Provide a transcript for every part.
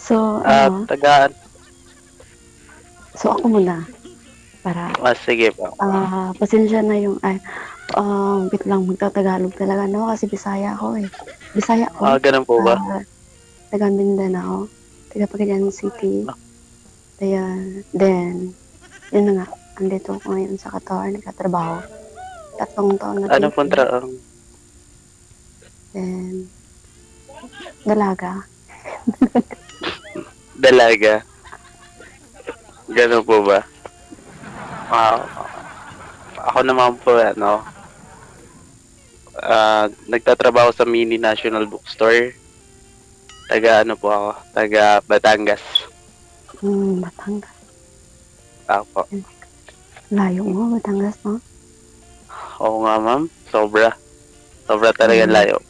So, ano, Taga, so ako muna. Para, sige po. pasensya na yung, wait lang, magtatagalog talaga, no? Kasi Bisaya ako eh. Bisaya ko. Ganun po ba? Taga Mindanao. Taga Pagadian City. Ayan. Then, yun na nga. Andito ako ngayon sa Qatar. Nagtatrabaho. 3 taon na Ano dito. pong Then, dalaga. dalaga? Ganun po ba? Ah, ako naman po, nagtatrabaho sa Mini National Bookstore. Taga ano po ako? Taga Batangas. Batangas. Ako. Layo mo, Batangas, no? Oo nga, ma'am. Sobra. Sobra talaga layo.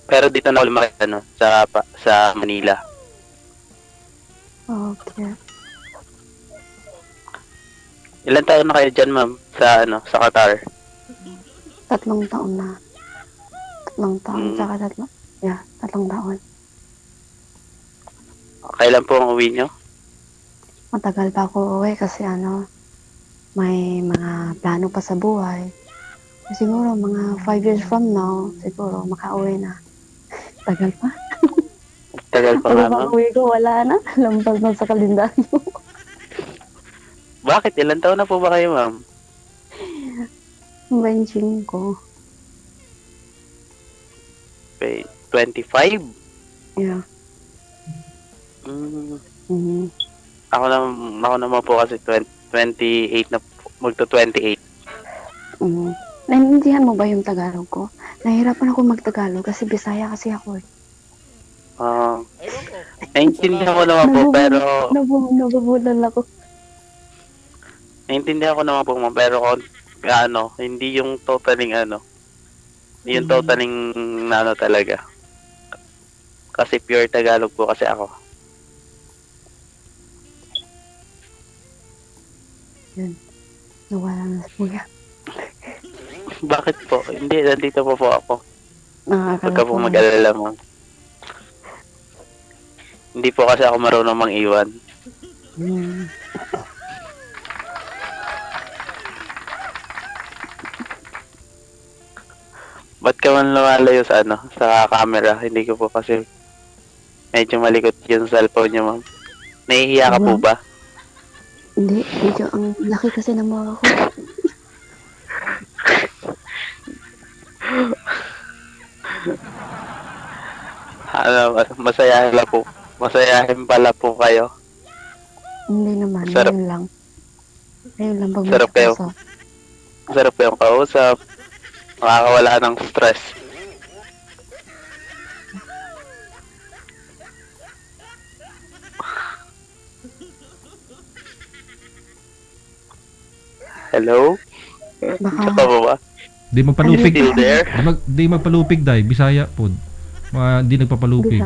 Pero dito na ako lumaki, sa Manila. Okay. Ilan taon na kayo dyan, ma'am? Sa Qatar? 3 taon na. 3 taon, tsaka 3 taon. Kailan po ang uwi nyo? Matagal pa ako uwi kasi may mga plano pa sa buhay. Siguro mga 5 years from now, siguro makauwi na. Tagal pa. Tagal pa nga, ma'am. Pag uwi ko, wala na. Lampas na sa kalendaryo. Bakit? Ilan taon na po ba kayo, ma'am? 25. Okay, 25? Yeah. Ako naman po kasi 28 na, magto-28. Naintindihan mo ba yung Tagalog ko? Nahihirapan ako mag-Tagalog kasi Bisaya kasi ako eh. Naintindihan ko naman po, pero... Nabubulol ako. Naintindihan ko naman po, ma'am, pero hindi yung totaling hindi yung totaling talaga. Kasi pure Tagalog po kasi ako. Yun. Nawala na sa buya. Bakit po? Hindi, nandito po ako. Pagka po Nakakaloka. mag-alala, ma'am. Hindi po kasi ako marunong mang-iwan. Ba't ka man lumalayo sa camera? Hindi ko po kasi medyo malikot yung cellphone niyo, ma'am. Nahihiya ka po ba? Hindi, medyo ang laki kasi ng mukha ko. Masayahin pala po kayo. Hindi naman, Sarap. ngayon lang. Ngayon lang pag Sarap kayo. Sarap yung kausap. Makakawala ng stress. Hello? Isa pa ba? Di magpalupig. Still there? Di magpalupig, Day. Bisaya po. Di nagpapalupig.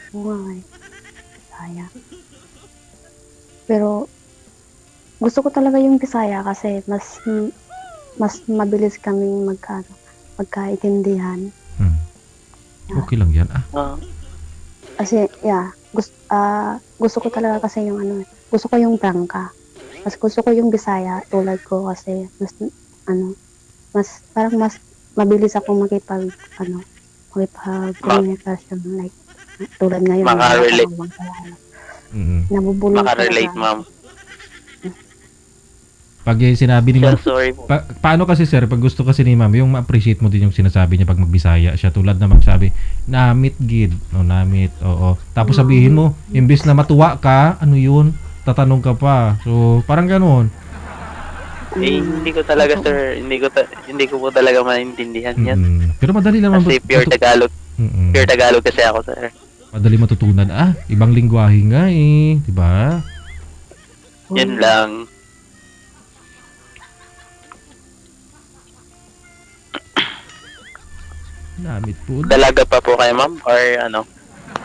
Bisaya. Pero, gusto ko talaga yung Bisaya kasi mas mabilis kaming magkaintindihan. Okay lang yan, Kasi, gusto ko talaga kasi yung gusto ko yung prangka. Mas gusto ko yung Bisaya tulad ko kasi parang mas mabilis ako makipag-communication like tulad ngayon. Makarelate. Nabubulong Makarelate, talaga. ma'am. Pag sinabi ni ma'am, Sorry po. paano kasi sir, pag gusto kasi ni ma'am, yung ma-appreciate mo din yung sinasabi niya pag magbisaya siya, tulad na magsabi, namit gid, namit, oo. Tapos sabihin mo, imbis na matuwa ka, ano yun, tatanong ka pa. So, parang ganoon. Hindi ko talaga, sir, hindi ko po talaga maintindihan yan. Pero madali lang Kasi pure Tagalog. Pure Tagalog kasi ako, sir. Madali matutunan. Ibang lingwahe nga eh, 'di ba? Yan lang. Namit po. Dalaga pa po kayo, ma'am? Or ano?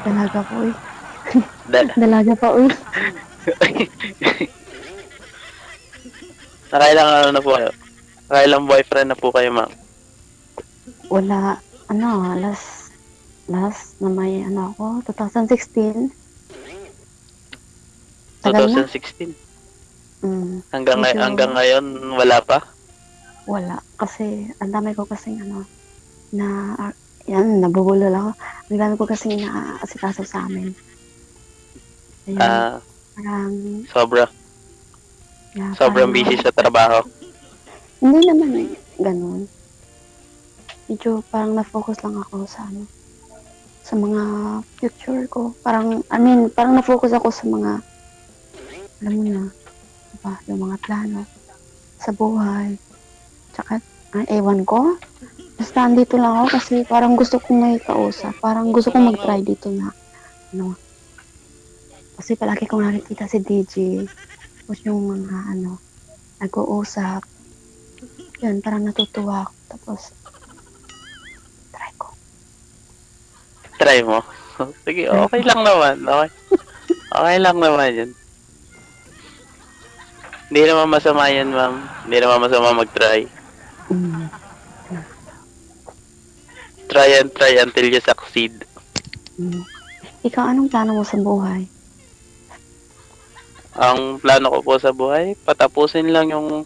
Dalaga po eh. Dalaga pa eh. Nakailang na po kayo? Nakailang boyfriend na po kayo, ma'am? Wala, last last na may ano ako, 2016. Tagal na. 2016. Medyo Hanggang ngayon, wala pa? wala. Kasi, ang dami ko kasing yan, nabubulol ako. Ang dami ko kasing naasikaso sa amin. Ayun, Ah, parang, yeah, sobrang parang, busy sa trabaho. hindi naman ganun. Medyo parang na-focus lang ako sa mga future ko. Parang, parang na-focus ako sa mga, alam mo na, diba, yung mga plano sa buhay. Tsaka, ewan ko. Basta andito lang ako kasi parang gusto kong may kausap. Parang gusto kong mag-try dito na, kasi palagi kong nakikita si DJ. Tapos yung mga, nag-uusap. Yun, parang natutuwa ako. Tapos, try ko. Try mo. Sige, okay lang naman. Okay. Okay lang naman yun. Hindi naman masama yan, ma'am. Hindi naman masama mag-try. Mm. Try and try until you succeed. Mm. Ikaw, anong plano mo sa buhay? Ang plano ko po sa buhay, patapusin lang yung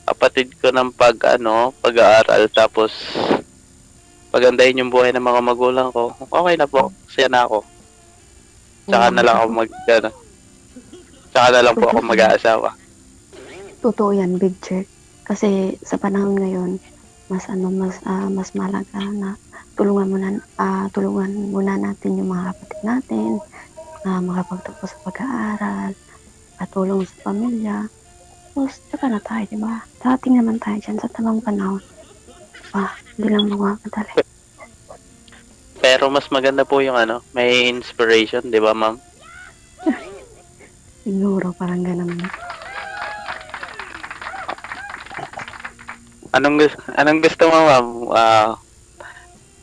kapatid ko ng pag-aaral, tapos pagandahin yung buhay ng mga magulang ko. Okay na po. Siya na ako. Tsaka na lang ako tsaka na lang po ako mag-aasawa. Totoo yan, Big Check. Kasi sa panahon ngayon, mas malaga na tulungan muna natin yung mga kapatid natin, makapagtapos sa pag-aaral, tulong sa pamilya. Tapos, tsaka na tayo, diba? Dating naman tayo dyan sa tamang panahon. Hindi lang magmamadali. Pero mas maganda po yung may inspiration, di ba, ma'am? Siguro, parang ganun. Anong gusto mo, ma'am?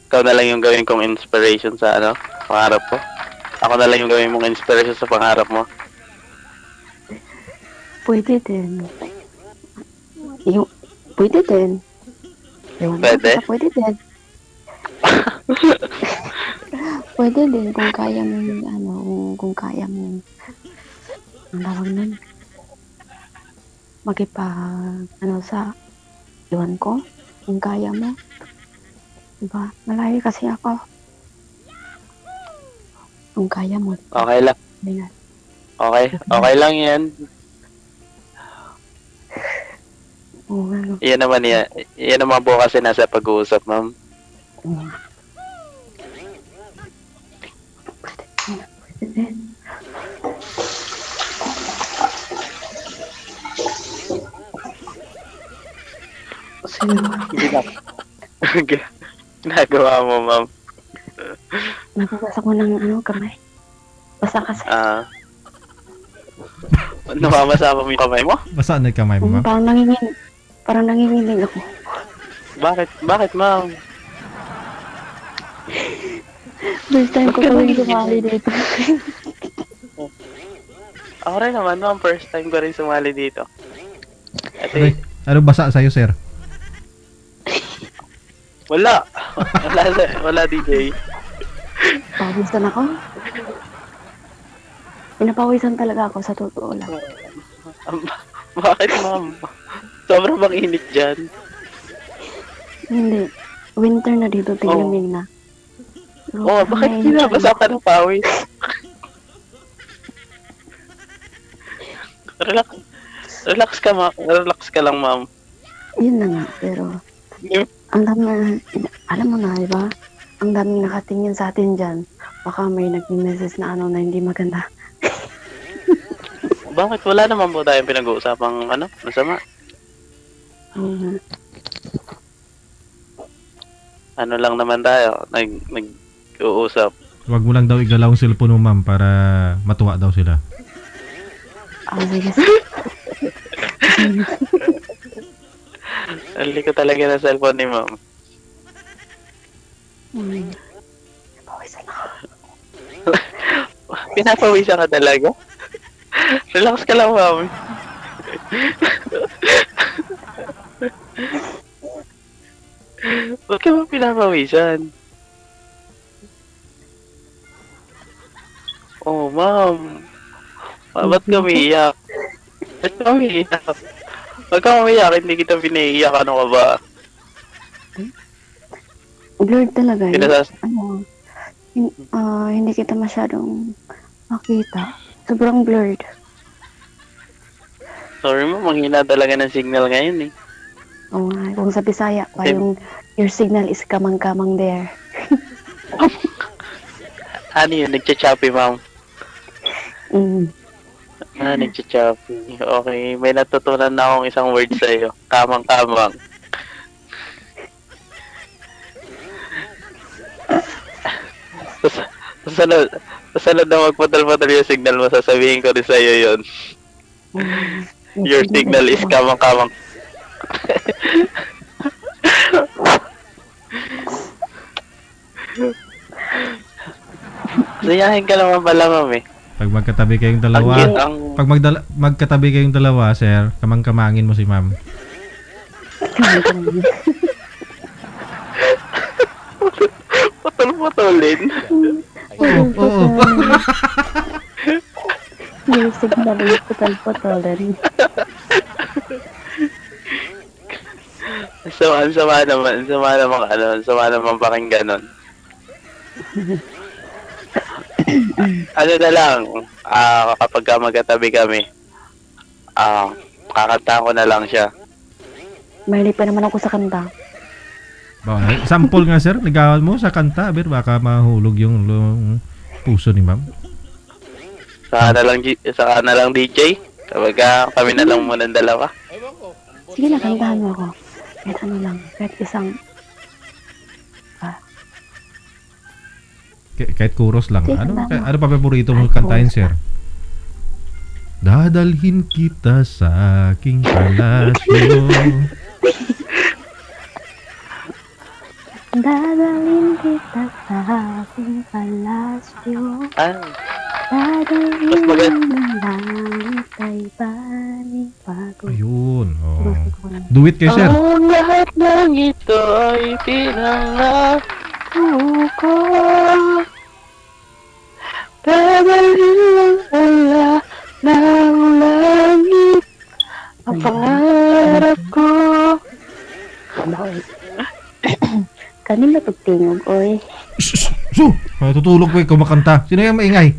Ikaw na lang yung gawin kong inspiration sa pangarap ko. Ako na lang yung gawin mong inspiration sa pangarap mo. Pwede din. Pwede din. Ewan ko, Pwede? basta pwede din. Pwede din kung kaya mo kung kaya mo ang tawag nun sa iwan ko kung kaya mo, diba, malayo kasi ako kung kaya mo. Okay lang. Ganyan. Okay lang yan. Oo, ano. Yan naman po kasi nasa pag-uusap, ma'am. Pwede din. Ginagawa mo, ma'am. Nabukas ako ng kamay. Basta kasi. Namamasama mo yung kamay mo? Basaan na yung kamay mo, ma'am? Parang nanginginig ako. Bakit, ma'am? First time ko kami sumali dito. Ako rin naman, ma'am. First time ko rin sumali dito. Okay. Ano basa sa'yo, sir? Wala, DJ. Pawisan ako. Pinapawisan talaga ako sa totoo lang. Bakit, ma'am? Sobrang bang init dyan? Hindi. Winter na dito, tiglamig na. Bakit binabasa ka ng pawis? Relax ka lang, ma'am. Yun na nga, pero ang dami alam mo na, diba? Ang daming nakatingin sa atin dyan. Baka may nag-message na na hindi maganda. Bakit? Wala naman po tayong pinag-uusapang masama. Ano lang naman tayo, nag-uusap. Huwag mo lang daw igalaw ang cellphone mo, ma'am, para matuwa daw sila. Sige. Ang ko talaga ng cellphone ni ma'am. Pawisan ako. Pinapawisan ka talaga? Relax ka lang, ma'am. Ba't ka ba pinapawisan? ma'am. Ba't ka umiiyak? Ba't ka umiiyak? Huwag kang umiiyak, hindi kita pinaiiyak. Ano ka ba? Blurred talaga yun. Pinasas... Hindi kita masyadong makita. Sobrang blurred. Sorry mo, manghina talaga ng signal ngayon eh. Oo nga, kung sa Bisaya pa Okay. yung your signal is kamang-kamang there. Ano yun? Nagcha-choppy, ma'am. Nagcha-choppy. Okay, may natutunan na akong isang word sa'yo. Kamang-kamang. Susunod na magpatal-patal yung signal mo, sasabihin ko rin sa'yo yun. Your signal is kamang-kamang. Sayahin ka naman pala, ma'am eh. Pag magkatabi kayong Ang dalawa, cute, ang... pag magkatabi kayong dalawa, sir, kamang-kamangin mo si ma'am. Putol-putulin. Oo. Your signal is putal-putal rin. So, ang sama naman pakinggan nun. Ano na lang, kapag ka magkatabi kami, kakantahan ko na lang siya. Mahilig pa naman ako sa kanta. Sample nga, sir, ligawan mo sa kanta, aber baka mahulog yung puso ni ma'am. Saka na lang DJ, kapag kami na lang muna ng dalawa. Sige na, kantahan mo ako. Kahit ano lang, kahit isang... Kahit kuros lang. Sige, Ano tama. ano pa paborito mo kantahin, sir? Dadalhin kita sa aking palasyo. Dadalhin kita sa aking palasyo. Dadalhin Mas maganda. ng langit ay panibago. Ayun. Oh. Gusto ko lang. Do it kay sir. Ang lahat ng ito ay pinangako ko. Dadalhin lang ala ng langit ang pangarap ko. Bawi. Kanina tugtingog, oy. So, tutulog ko ikaw makanta. Sino yung maingay?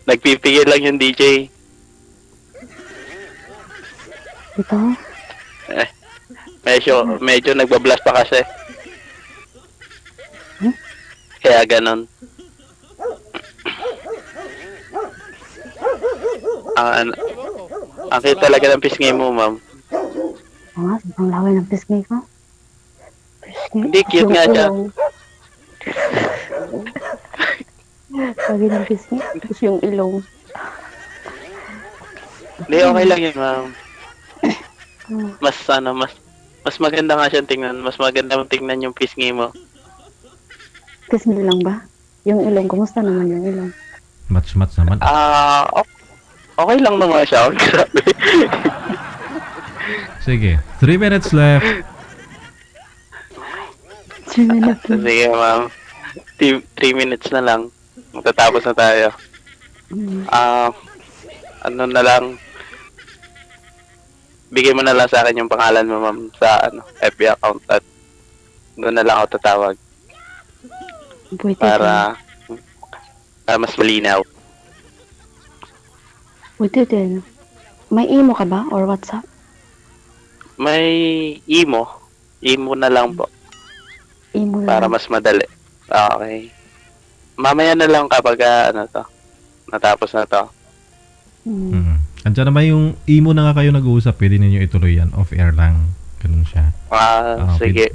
Nagpipigil lang yung DJ. Ito? Medyo nagbablast pa kasi. Kaya ganon. Ang cute talaga ng pisngi mo, ma'am. Oo nga, sobrang laway ng pisngi ko. Pisngi? Hindi, cute nga siya. Lagi ng pisngi, tapos yung ilong. Hindi, okay lang yun, ma'am. Oh, Mas maganda nga siyang tingnan. Mas maganda mong tingnan yung pisngi mo. pisngi lang ba? Yung ilong, kumusta naman yung ilong? Mats naman. Okay lang naman siya. Grabe. Sige. 3 minutes left. 3 minutes lang. Sige, ma'am. 3 minutes na lang. Matatapos na tayo. Ano na lang. Bigay mo na lang sa akin yung pangalan mo, ma'am, sa FB account at doon na lang ako tatawag Pwede para mas malinaw. Pwede din. May imo ka ba? Or WhatsApp? May imo. Imo na lang po Imo lang. para mas madali. Okay. Mamaya na lang kapag natapos na to. Andiyan naman yung imo na nga kayo nag-uusap. Pwede ninyo ituloy yan. Off-air lang. Ganun siya. Sige.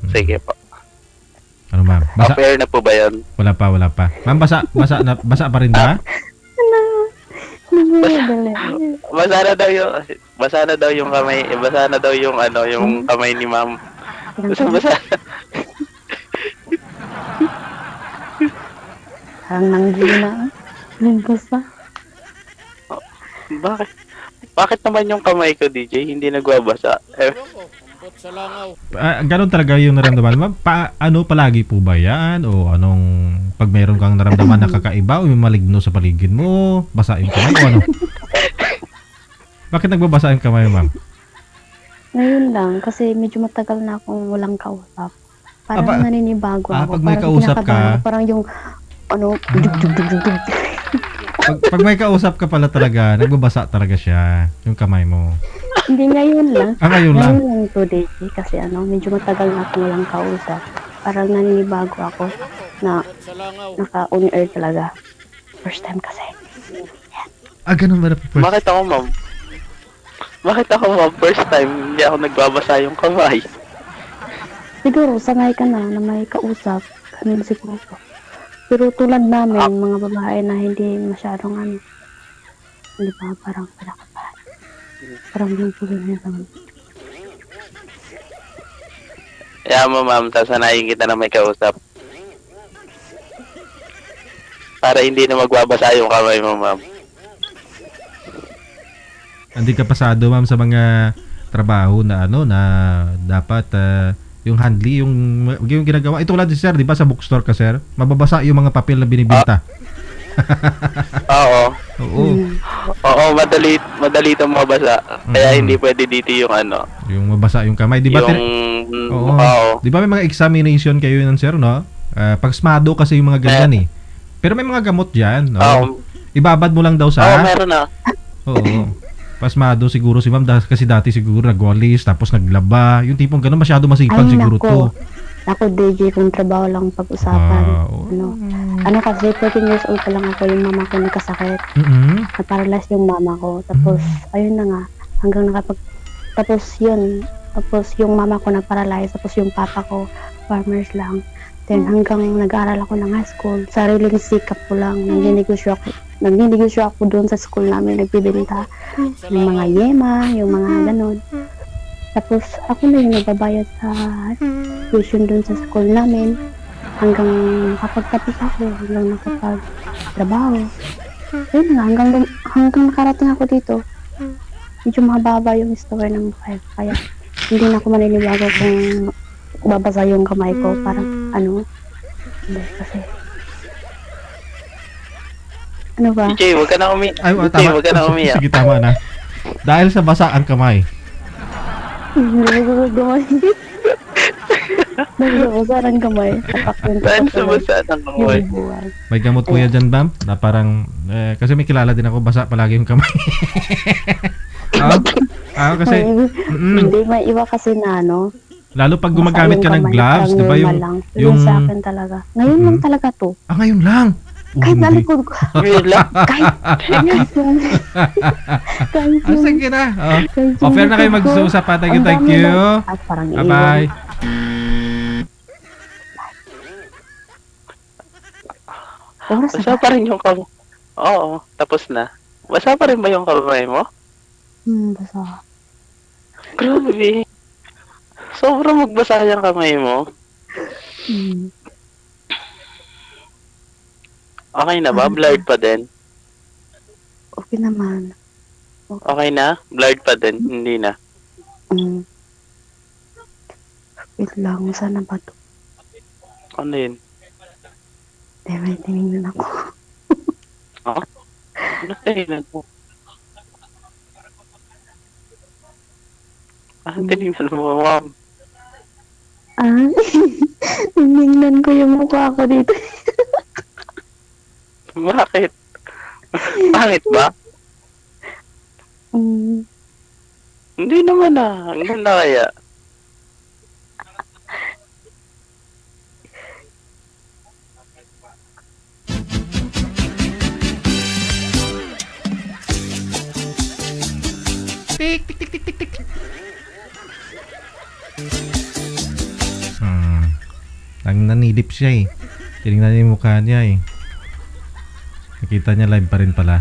Sige po. Ano ma'am? Basa? Off-air na po ba yun? Wala pa. Ma'am, basa pa rin ba? Dali. Basa na daw yung kamay, basa na daw yung yung kamay ni ma'am. Basa. Parang nanggina. Limpos pa. Bakit? Bakit naman yung kamay ko, DJ, hindi nagbabasa? Ganon talaga yung naramdaman mo? Ano palagi po ba yan? O anong pag mayroon kang naramdaman na kakaiba o yung maligno sa paligid mo, basa yung kamay o ano? Bakit nagbabasa yung kamay, ma'am? Ngayon lang, kasi medyo matagal na akong walang kausap. Parang Aba, naninibago ako. pag may Parang kausap ka- kinakabahan ako. Parang yung, dug. Pag may kausap ka pala talaga, nagbabasa talaga siya, yung kamay mo. Hindi ngayon lang. Ngayon lang. Ngayon lang 2 days kasi medyo matagal na akong walang kausap. Parang naninibago ako na naka-on air talaga. First time kasi. Ganun ba na first? Bakit ako, ma'am? Bakit ako, ma'am? First time, hindi ako nagbabasa yung kamay. Siguro, sanay ka na may kausap. Ganun siguro. Pero tulad namin, mga babae na hindi masyadong hindi ba, parang pinakabahan. Parang yung pulo niya naman. Kaya mo, ma'am, sasanayin kita na may kausap. Para hindi na magbabasa yung kamay mo, ma'am. Hindi ka pasado, ma'am, sa mga trabaho na na dapat yung handly, yung ginagawa. Ito lang din, sir, di ba, sa bookstore ka, sir? Mababasa yung mga papel na binibenta. Oo. Oo. Oo, madali itong mabasa. Kaya hindi pwede dito yung Yung mabasa yung kamay. Di ba, Oo. Di ba may mga examination kayo nun, sir, no? Pagsmado kasi yung mga ganyan eh. Pero may mga gamot dyan, no? Oo. Ibabad mo lang daw Oo, sa... meron na. Oo. Pasmado siguro si ma'am kasi dati siguro nagwalis tapos naglaba. Yung tipong gano'n masyado masipag Ay, siguro to. Ako, DJ, kung trabaho lang pag-usapan. Oo. Kasi 13 years old pa lang ako, yung mama ko nagkasakit. Mhm. Na-paralyze yung mama ko. Tapos, ayun na nga, hanggang tapos yun, tapos yung mama ko na-paralyze, tapos yung papa ko, farmers lang. Then hanggang nag-aaral ako ng high school, sariling sikap ko lang, nagninegosyo ako doon sa school namin, nagbibenta ng mga yema, yung mga ganon. Tapos ako na yung nagbabayad sa tuition doon sa school namin hanggang nakapagtapos ako, hanggang nakapagtrabaho. Ayun nga, hanggang nakarating ako dito. Medyo mababa yung story ng buhay. Kaya hindi na ako maninibago kung babasa yung kamay ko. Parang hindi kasi. Ano ba? DJ, huwag ka na umiyak. Ay, DJ, tama. huwag ka na umiyak. Sige, tama na. Dahil sa basa ang kamay. Nagagawin. Nagagawin ang kamay. Dahil sa basa ng kamay. May gamot po yan dyan, ma'am, na parang, kasi may kilala din ako, basa palagi yung kamay. Kasi, Hindi, may iba kasi na lalo pag gumagamit ka ng gloves, di ba yung sa akin talaga. Ngayon lang talaga to. Ngayon lang. Kahit Hindi. nalikod ko. Ngayon lang. Kahit yung... Sige na. kahit yung Offer na kayo likod ko. mag-usap pa. Thank Ang you. dami lang. At parang Bye-bye. Oras na Basa pa rin yung kamay. Oo, tapos na. Basa pa rin ba yung kamay mo? basa. Grabe. Sobrang magbasa yung kamay mo. Okay na ba? Blurred pa din? Okay naman. Okay na? Blurred pa din? Hindi na. Wait lang, sana ba to? Ano yun? May tinignan ako. Ano tinignan mo? Ano tinignan mo, ma'am? Tinignan ko yung mukha ko dito. Bakit? Pangit ba? Hindi naman Ang ganda kaya. Tik, tik, tik, tik, tik, tik. Nanidip siya eh. Tinignan niya yung mukha niya eh. Nakita niya live pa rin pala.